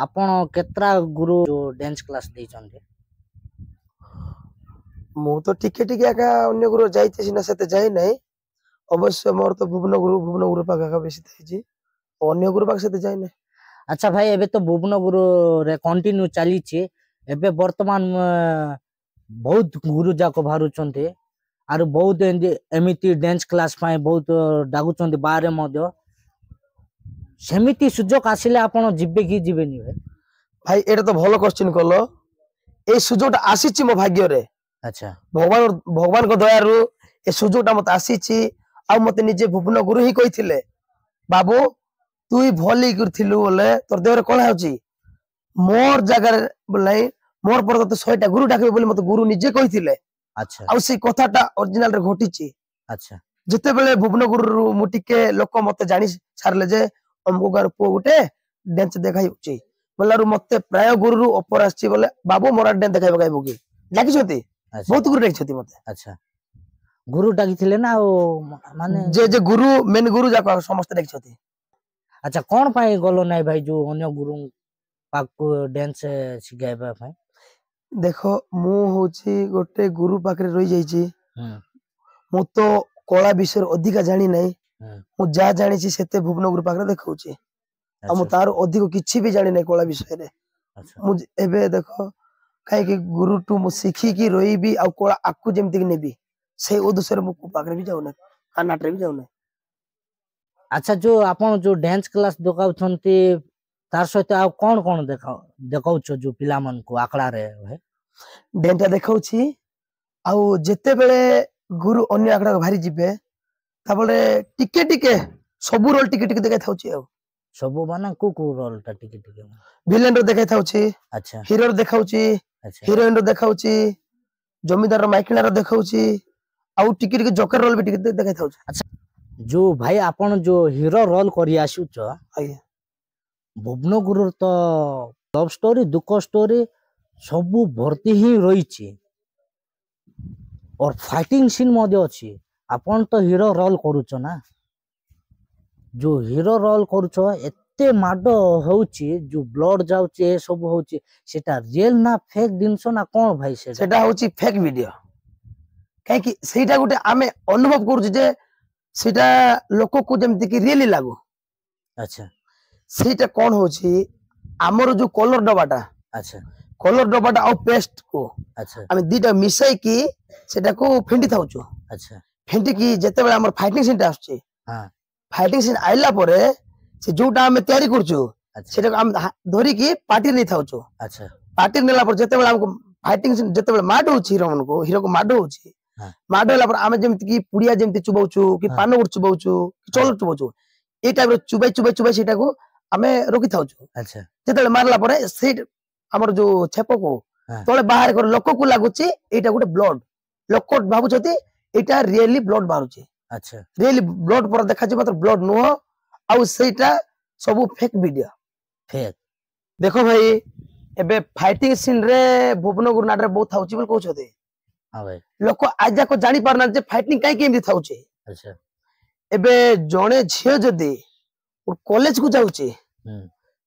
आपण केतरा गुरु जो डांस क्लास देइछन्ते मु तो टिके टिके आका अन्य गुरु जाइते सिना सते जाई नै अवश्य मोर तो भुवन गुरु पाका का बेसी थाइछि अन्य गुरु पाक सते जाई नै अच्छा भाई एबे तो भुवन गुरु रे कंटिन्यू चली छी एबे वर्तमान बहुत गुरु जाको भारुचन्ते आरो बहुत एमिति डांस क्लास पाए बहुत डागुचन्ते बारे मध्य सेमिति सुजोग आसिले आपण जिबे की जिबेनी भाई एटा तो भलो क्वेश्चन कलो ए सुजोगटा आसीछि मो भाग्य रे अच्छा भगवान को दयारु ए सुजोगटा मत आसीछि आ मते निजे भुवन गुरु ही कहिथिले बाबू तू ही भली करथिलु बोले तोर देहरे कोला होची मोर जगह बोलै मोर पर तो 100 टा गुरु डाकबे बोली मते गुरु निजे कहिथिले अच्छा आउ से कथाटा ओरिजिनल रे घटिची अच्छा जिते बेले भुवनगुरु मु टिके लोक मते जानि सारले जे अमको गार पो गुटे डांस देखाई उची बोलारु मते प्राय गुरु ऊपर आछि बोले बाबू मोरा डांस देखाई बगाई बुगी लागी छथि अच्छा बहुत गुरु डाकी छथि मते अच्छा गुरु डाकी थिले ना ओ माने जे गुरु मेन गुरु जाको समस्त डाकी छथि अच्छा कौन पाई गलो नाई भाई जो अन्य गुरु पाक डांस सिखाइबा भाई देखो मु होची गोटे गुरु पाखरे रही जाईची हम्म मु तो कला विषय अधिका जानी नहीं हम्म मु जा जानी छी सेते भुवनगुरु पाखरे देखाउची आ मु अच्छा तार अधिक किछि भी जानी नहीं कला विषय रे अच्छा मु एबे देखो काहे कि गुरु टू मु सीखी की रोई भी आ कला आकु जेमति कि नेबी से उद्देश्य रे मु पाखरे भी जाउ ना कानाट रे भी जाउ ना अच्छा जो आपण जो डांस क्लास देखाउछंती तार सहित आ कौन देखाउछ जो पिला मन को आकड़ा रे भाई डेंटा देखाउची आउ जेते बेले गुरु अन्य आकड़ा भारी जिबे ताबले टिके टिके सब रोल टिके टिके देखाइ थाउची आ सब माने को रोल टा टिके विलेन रो देखाइ थाउची अच्छा हीरो रो देखाउची अच्छा हिरोइन रो देखाउची जमीदार रो माइकिना रो देखाउची आउ टिके टिके जोकर रोल भी टिके देखाइ थाउची अच्छा जो भाई आपण जो हीरो रोल करी आसुछ आଜ୍ଞା भुवनगुरु तो लव स्टोरी दुख स्टोरी सब भर्ती ही रही और फाइटिंग सीन मध्य अच्छी आपण तो हीरो रोल करूछ ना जो हीरो रोल करूछ एते माड होउची जो ब्लड जाउची ए सब होउची सेटा रियल ना फेक जिंस ना कोन भाई सेटा होउची फेक वीडियो काहे कि सेटा गुटे आमे अनुभव करूची जे सेटा लोक को जेमति कि रियली लागो अच्छा सेटा कोन होउची हमर जो कलर डबाटा अच्छा कलर डबाटा आ पेस्ट को अच्छा आमे दीटा मिसाई की सेटा को फेंटी थाउचो अच्छा फेंटी की जेते बेले हमर फाइटिंग सीन आछे हां फाइटिंग सीन आइला परे से जोटा आमे तयारी करछु अच्छा सेटा हम धरी की पार्टी नै थाउचो अच्छा पार्टी नेला पर जेते बेले हमको फाइटिंग सीन जेते बेले माड होछि हीरो को माड होछि हाँ। माड होला पर आमे जेमति की पुड़िया जेमति चुबाउछु कि हाँ। पान गुड़ चुबाउछु कि चोल चुबाउछु ए टाइप रो चुबाई सेटा को आमे रोकी थाउछु अच्छा जेते बेले मारला परे से हमर जो छेप को हाँ। तळे बाहर कर लोक को लागुची एटा गुटे ब्लड लोक भाबुछती एटा रियली ब्लड बारुची अच्छा रियली ब्लड पर देखा मात्र ब्लड नुह आउ सेटा सब फेक वीडियो फेक देखो भाई एबे फाइटिंग सीन रे भुवनगुरु नाट रे बहुत थाउची बोल कहउछते हां भाई लोक आज जाको जानि पारना जे फाइटिंग काई केमि थाउची अच्छा एबे जणे झियो जदी कॉलेज को जाउची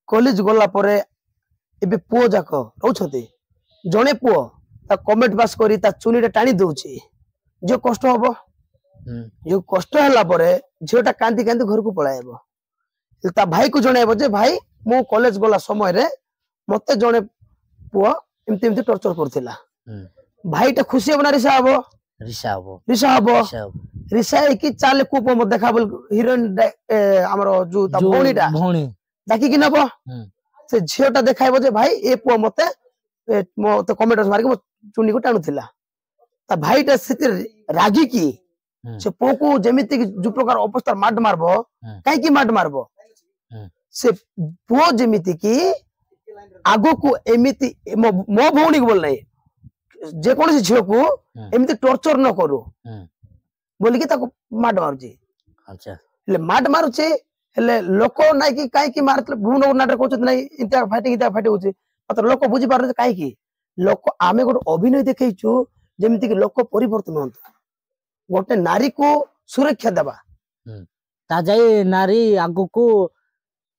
कॉलेज गला परे एबे पुओ जाको रहउछते जणे पुओ ता कमेंट पास करी ता चुनी रे टाणी दउची जो कष्ट हबो जो कष्ट हला परे झियोटा कांदी कांदी घर को पळायबो ता भाई को जणाइबो जे भाई मो कॉलेज गला समय रे मते जणे पुओ एमति एमति टॉर्चर करथिला भाईटा खुशी हबो ना रिसा हबो रिसा की चाले को पो देखा बोल हीरोइन हमरो जो ता भौणीटा डाकी कि नबो से झियोटा देखाइबो जे भाई ए पुओ मते मते कमेंट मार के मो चुनी को टाणुथिला ता भाईटा सेति रागी की से पुओ को जेमिति कि जो प्रकार अवस्था माड मारबो काई की माड मारबो से पुओ जेमिति कि आगो को एमिति मो भौणी को बोल नहीं जे कोन से झियो को एमिति टॉर्चर न करू बोली कि ताको माड मारुची अच्छा ले माड मारुची हेले लोक नाइ कि काई की मारतले भुवनगुरु नाटक कहउछ नै इंता फाइटिंग होउची मात्र लोक बुझी पार काई की लोक आमे गोट अभिनय देखैछु जेमिति कि लोक परिवर्तन होत गोटे नारी को सुरक्षा देबा ता जाई नारी आगु को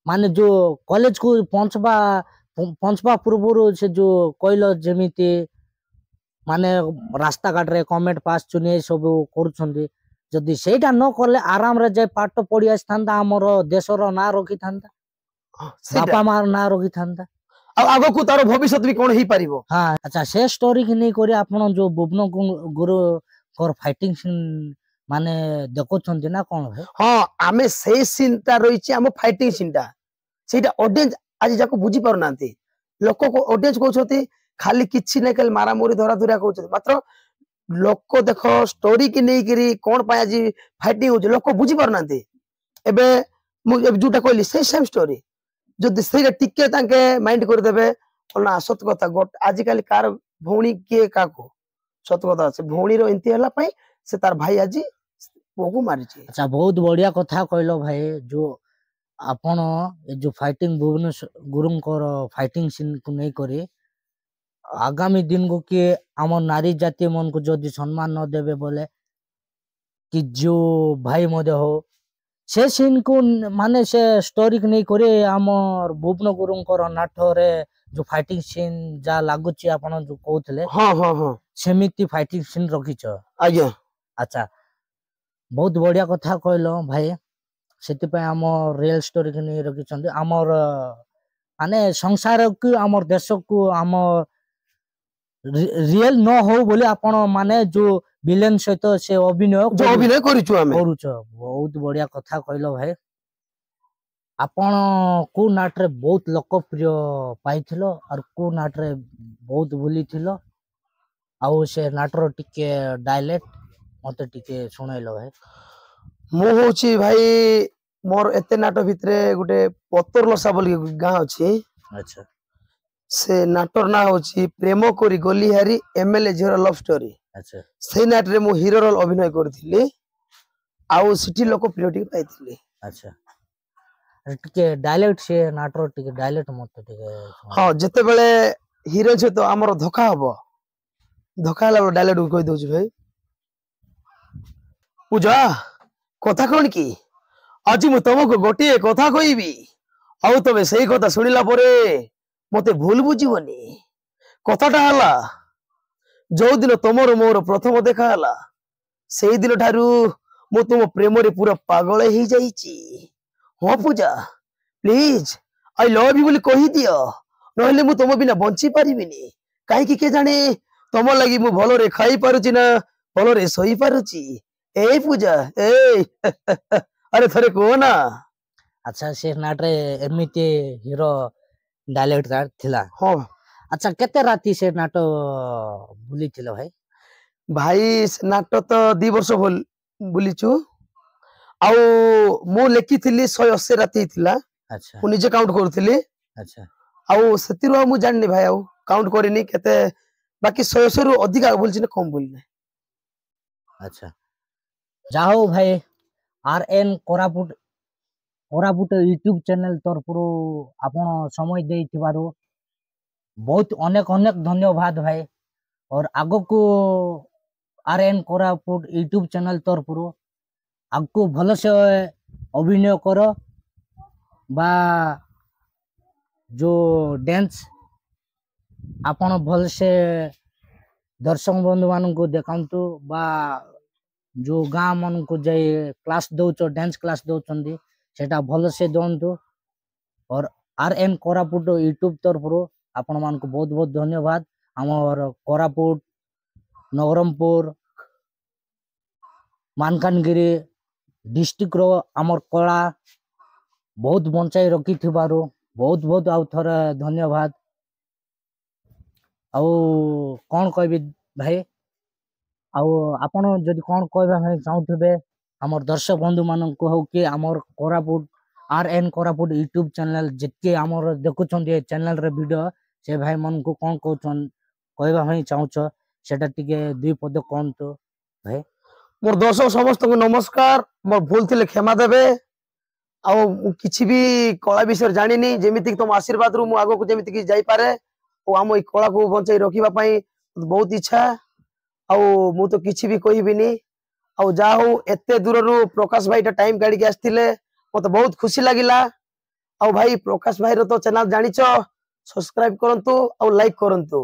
माने जो कॉलेज को पहुंचबा पूर्व से जो कोइलो जेमिति माने रास्ता घाट रे कमेंट पास चुने सब करूछंदी जदी सेटा न करले आराम रे जाय पाठ पढि आस्थांदा हमर देशर ना रखि थांदा बापा मार ना रखि थांदा आगो को तारो भविष्य भी कोन ही परिबो हां अच्छा से स्टोरी की नहीं करी आपण जो भुवनगुरु कर फाइटिंग सीन माने देखोछंदी ना कोन भाई हां आमे से सीन ता रहिछि हम फाइटिंग सीन ता सेटा ऑडियंस आज जाको बुझी पार नांती लोक को ऑडियंस कहउछती खाली किछि नै कल मारा मोरी धरा धुरा कहउछती मात्र लोक देखो स्टोरी की नहीं करी कोन पाया जी फाइटिंग होछ लोक बुझी पार नांती एबे मु जुटा कहली से सेम स्टोरी जदी सेटा टिके तांके माइंड कर देबे ओना असत कथा गोट आज काली कार भौणी के काको ସତ କଥା ସେ ଭଉଣୀର ଏମିତି ହେଲା ପାଇଁ ସେ ତାର ଭାଇ ଆଜି ପୁଅକୁ ମାରିଛି। ଆଚ୍ଛା ବହୁତ ବଢିଆ କଥା କହିଲ ଭାଇ। ଯୋଉ ଆପଣ ଏ ଯୋଉ ଫାଇଟିଂ ଭୁବନେଶ୍ୱର ଗୁରୁଙ୍କର ଫାଇଟିଂ ସିନ୍ କୁ ନେଇକରି ଆଗାମୀ ଦିନକୁ କିଏ ଆମ ନାରୀ ଜାତି ମାନଙ୍କୁ ଯଦି ସମ୍ମାନ ନ ଦେବେ ବୋଲେ କି ଯୋଉ ଭାଇ ମଧ୍ୟ ହଉ ସେ ସିନ୍ କୁ ମାନେ ସେ ଷ୍ଟୋରିକୁ ନେଇକରି ଆମର ଭୁବନ ଗୁରୁଙ୍କର ନାଟରେ ଯୋଉ ଫାଇଟିଂ ସିନ୍ ଯାହା ଲାଗୁଛି ଆପଣ ଯୋଉ କହୁଥିଲେ ହଁ ହଁ ହଁ ସେମିତି ଫାଇଟିଂ ସିନ୍ ରଖିଛ। ଆଜ୍ଞା ଆଚ୍ଛା ବହୁତ ବଢିଆ କଥା କହିଲ ଭାଇ। ସେଥିପାଇଁ ଆମ ରିଏଲ ଷ୍ଟୋରିକୁ ନେଇ ରଖିଛନ୍ତି ଆମର ମାନେ ସଂସାରକୁ ଆମର ଦେଶକୁ ଆମ ରିଏଲ ନ ହଉ ବୋଲି ଆପଣ ମାନେ ଯୋଉ ଭିଲେନ ସହିତ ସେ ଅଭିନୟ ଯୋଉ ଅଭିନୟ କରିଛୁ ଆମେ। କରୁଛ। ବହୁତ ବଢିଆ କଥା କହିଲ ଭାଇ। ଆପଣ କୋଉ ନାଟରେ ବହୁତ ଲୋକପ୍ରିୟ ପାଇଥିଲ ଆଉ କୋଉ ନାଟରେ ବହୁତ ବୁଲିଥିଲ ଆଉ ସେ ନାଟର ଟିକେ ଡାଇଲେକ୍ଟ ମତେ ଟିକେ ଶୁଣେଇଲ ଭାଇ। ମୁଁ ହଉଛି ଭାଇ ମୋର ଏତେ ନାଟ ଭିତରେ ଗୋଟେ ପତର ଲସା ବୋଲି ଗାଁ ଅଛି। ଆଚ୍ଛା ସେ ନାଟର ନାଁ ହଉଛି ପ୍ରେମ କରି ଗଲି ହାରି ଏମଏଲଏ ଝିଅର ଲଭ ଷ୍ଟୋରି। ଆଚ୍ଛା ସେଇ ନାଟରେ ମୁଁ ହିରୋ ରୋଲ ଅଭିନୟ କରିଥିଲି ଆଉ ସେଠି ଲୋକପ୍ରିୟ ଟିକେ ପାଇଥିଲି। ଆଚ୍ଛା ଟିକେ ଡାଇଲେକ୍ଟ ସେ ନାଟର ଟିକେ ଡାଇଲେକ୍ଟ ମତେ ଟିକେ ହଁ ଯେତେବେଳେ ହିରୋ ସହିତ ଆମର ଧୋକା ହବ ଧୋକା ହେଲା ବେଳେ ଡାଇଲେକ୍ଟ କହିଦଉଛି ଭାଇ। ପୂଜା କଥା କଣ କି ଆଜି ମୁଁ ତମକୁ ଗୋଟିଏ କଥା କହିବି ଆଉ ତମେ ସେଇ କଥା ଶୁଣିଲା ପରେ ମତେ ଭୁଲ ବୁଝିବନି। କଥାଟା ହେଲା ଯୋଉଦିନ ତମର ମୋର ପ୍ରଥମ ଦେଖା ହେଲା ସେଇ ଦିନ ଠାରୁ ମୁଁ ତୁମ ପ୍ରେମରେ ପୁରା ପାଗଳ ହେଇଯାଇଛି। ହଁ ପୂଜା ପ୍ଲିଜ ଆଇ ଲଭ୍ ୟୁ ବୋଲି କହିଦିଅ ନହେଲେ ମୁଁ ତମ ବିନା ବଞ୍ଚି ପାରିବିନି। କାହିଁକି କେଜାଣି ତମ ଲାଗି ମୁଁ ଭଲରେ ଖାଇପାରୁଛି ନା ଭଲରେ ଶୋଇପାରୁଛି। ଏଇ ପୂଜା ଏଇ ଆରେ ଥରେ କୁହ ନା। ଆଚ୍ଛା ସେ ନାଟରେ ଏମିତି ହିରୋ ଡାଇଲେକ୍ଟ ଥିଲା। ହଁ ଆଚ୍ଛା କେତେ ରାତି ସେ ନାଟ ବୁଲିଥିଲ ଭାଇ? ଭାଇ ସେ ନାଟ ତ 2 ବର୍ଷ ବୁଲିଛୁ ଆଉ ମୁଁ ଲେଖିଥିଲି 180 ରାତି ଥିଲା। ଆଚ୍ଛା ମୁଁ ନିଜେ କାଉଣ୍ଟ କରୁଥିଲି ଆଚ୍ଛା ଆଉ ସେଥିରୁ ଆଉ ମୁଁ ଜାଣିନି ଭାଇ ଆଉ କାଉଣ୍ଟ କରିନି କେତେ ବାକି 180 ରୁ ଅଧିକା ବୁଲିଛି ନା କମ ବୁଲିନି। ଆଚ୍ଛା ଯା ହଉ ଭାଇ RN କୋରାପୁଟ ୟୁଟ୍ୟୁବ ଚ୍ୟାନେଲ ତରଫରୁ ଆପଣ ସମୟ ଦେଇଥିବାରୁ ବହୁତ ଅନେକ ଅନେକ ଧନ୍ୟବାଦ ଭାଇ। और ଆଗକୁ RN କୋରାପୁଟ ୟୁଟ୍ୟୁବ ଚ୍ୟାନେଲ ତରଫରୁ ଆଗକୁ ଭଲସେ ଅଭିନୟ କର ବା ଯୋଉ ଡ୍ୟାନ୍ସ ଆପଣ ଭଲସେ ଦର୍ଶକ ବନ୍ଧୁ ମାନଙ୍କୁ ଦେଖାନ୍ତୁ ବା ଯୋଉ ଗାଁ ମାନଙ୍କୁ ଯାଇ କ୍ଲାସ ଦଉଛ ଡ୍ୟାନ୍ସ କ୍ଲାସ ଦଉଛନ୍ତି ସେଟା ଭଲସେ ଦିଅନ୍ତୁ। और RN କୋରାପୁଟ ୟୁଟ୍ୟୁବ ତରଫରୁ ଆପଣ ମାନଙ୍କୁ ବହୁତ ବହୁତ ଧନ୍ୟବାଦ। ଆମର କୋରାପୁଟ ନବରଙ୍ଗପୁର ମାଲକାନଗିରି ଡିଷ୍ଟ୍ରିକ୍ଟର ଆମର କଳା ବହୁତ ବଞ୍ଚାଇ ରଖିଥିବାରୁ ବହୁତ ବହୁତ ଆଉ ଥରେ ଧନ୍ୟବାଦ। ଆଉ କଣ କହିବି ଭାଇ ଆଉ ଆପଣ ଯଦି କଣ କହିବା ପାଇଁ ଚାହୁଁଥିବେ ଆମର ଦର୍ଶକ ବନ୍ଧୁ ମାନଙ୍କୁ ହଉ କି ଆମର Koraput RN Koraput YouTube channel ଯେତିକି ଆମର ଦେଖୁଛନ୍ତି ଏ ଚ୍ୟାନେଲରେ ଭିଡିଓ ସେ ଭାଇ ମାନଙ୍କୁ କଣ କହୁଛନ୍ତି କହିବା ପାଇଁ ଚାହୁଁଛ ସେଟା ଟିକେ 2 ପଦ କୁହନ୍ତୁ ଭାଇ। ମୋର ଦର୍ଶକ ସମସ୍ତଙ୍କୁ ନମସ୍କାର। ମୋର ଭୁଲ ଥିଲେ କ୍ଷମା ଦେବେ ଆଉ ମୁଁ କିଛି ବି କଳା ବିଷୟରେ ଜାଣିନି ଯେମିତି ତମ ଆଶୀର୍ବାଦରୁ ମୁଁ ଆଗକୁ ଯେମିତି କି ଯାଇପାରେ ଓ ଆମ ଏଇ କଳାକୁ ବଞ୍ଚେଇ ରଖିବା ପାଇଁ ବହୁତ ଇଚ୍ଛା ଆଉ ମୁଁ ତ କିଛି ବି କହିବିନି। ଆଉ ଯାହା ହଉ ଏତେ ଦୂରରୁ ପ୍ରକାଶ ଭାଇଟା ଟାଇମ କାଢିକି ଆସିଥିଲେ ମତେ ବହୁତ ଖୁସି ଲାଗିଲା। ଆଉ ଭାଇ ପ୍ରକାଶ ଭାଇର ତ ଚ୍ୟାନେଲ ଜାଣିଛ ସବସ୍କ୍ରାଇବ କରନ୍ତୁ ଆଉ ଲାଇକ୍ କରନ୍ତୁ।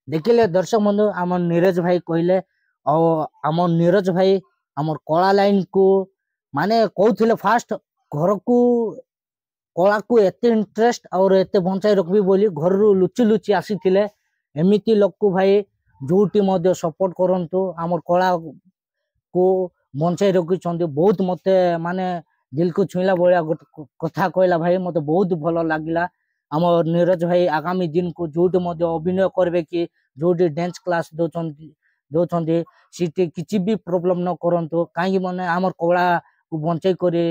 ଦେଖିଲେ ଦର୍ଶକ ବନ୍ଧୁ ଆମର ନିରଜ ଭାଇ କହିଲେ ଆଉ ଆମ ନିରଜ ଭାଇ ଆମର କଳା ଲାଇନ କୁ ମାନେ କହୁଥିଲେ ଫାଷ୍ଟ ଘରକୁ କଳାକୁ ଏତେ ଇଣ୍ଟରେଷ୍ଟ ଆଉ ଏତେ ବଞ୍ଚାଇ ରଖିବି ବୋଲି ଘରରୁ ଲୁଚି ଲୁଚି ଆସିଥିଲେ। ଏମିତି ଲୋକକୁ ଭାଇ ଯୋଉଠି ମଧ୍ୟ ସପୋର୍ଟ କରନ୍ତୁ ଆମର କଳା କୁ ବଞ୍ଚାଇ ରଖିଛନ୍ତି। ବହୁତ ମତେ ମାନେ ଦିଲକୁ ଛୁଇଁଲା ଭଳିଆ ଗୋଟେ କଥା କହିଲା ଭାଇ ମତେ ବହୁତ ଭଲ ଲାଗିଲା। ଆମର ନିରଜ ଭାଇ ଆଗାମୀ ଦିନକୁ ଯୋଉଠି ମଧ୍ୟ ଅଭିନୟ କରିବେ କି ଯୋଉଠି ଡ୍ୟାନ୍ସ କ୍ଲାସ ଦଉଛନ୍ତି ସେଠି କିଛି ବି ପ୍ରୋବ୍ଲେମ ନ କରନ୍ତୁ କାହିଁକି ମାନେ ଆମର କଳାକୁ ବଞ୍ଚେଇ କରି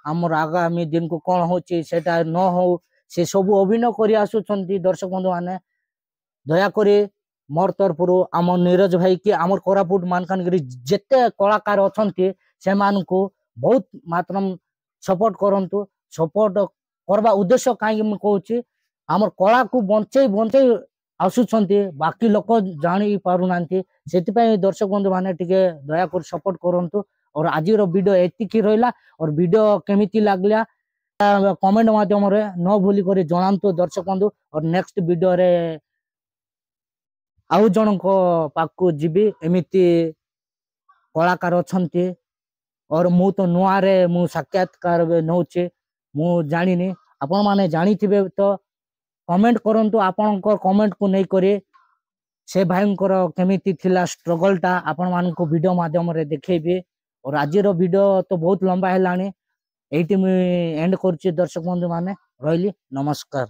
ଆମର ଆଗାମୀ ଦିନକୁ କଣ ହଉଛି ସେଟା ନ ହଉ ସେ ସବୁ ଅଭିନୟ କରି ଆସୁଛନ୍ତି ଦର୍ଶକ ବନ୍ଧୁ ମାନେ ଦୟାକରି मोर तरफ आम नीरज भाई कि आम कोरापुट मानकानगिरी जेते कलाकार अच्छे से बहुत मात्रा सपोर्ट करंतु सपोर्ट करवा उद्देश्य कहीं कहूँ आम कला को बंचे बंचे आसुंच बाकी लोक जानी पारना से दर्शक बंधु मैंने दया कर सपोर्ट करंतु और आज वीडियो एतिकी रहा और वीडियो केमिति लागला कमेंट माध्यम रे न भूली कर जनातु दर्शक बंधु और नेक्स्ट वीडियो रे आउ जन पाखु जीवी एमती कलाकार अच्छे और मु तो नुआ रे मु साक्षात्कार नौचे मु जानी आपण माने जानी थे तो कमेंट करंतु आपण कमेंट को नहीं करे से भाई केमिति थिला स्ट्रगल टा आपण मान को वीडियो माध्यम रे देखेबे और आज वीडियो तो बहुत लंबा है एंड कर दर्शक बंधु माने रही नमस्कार।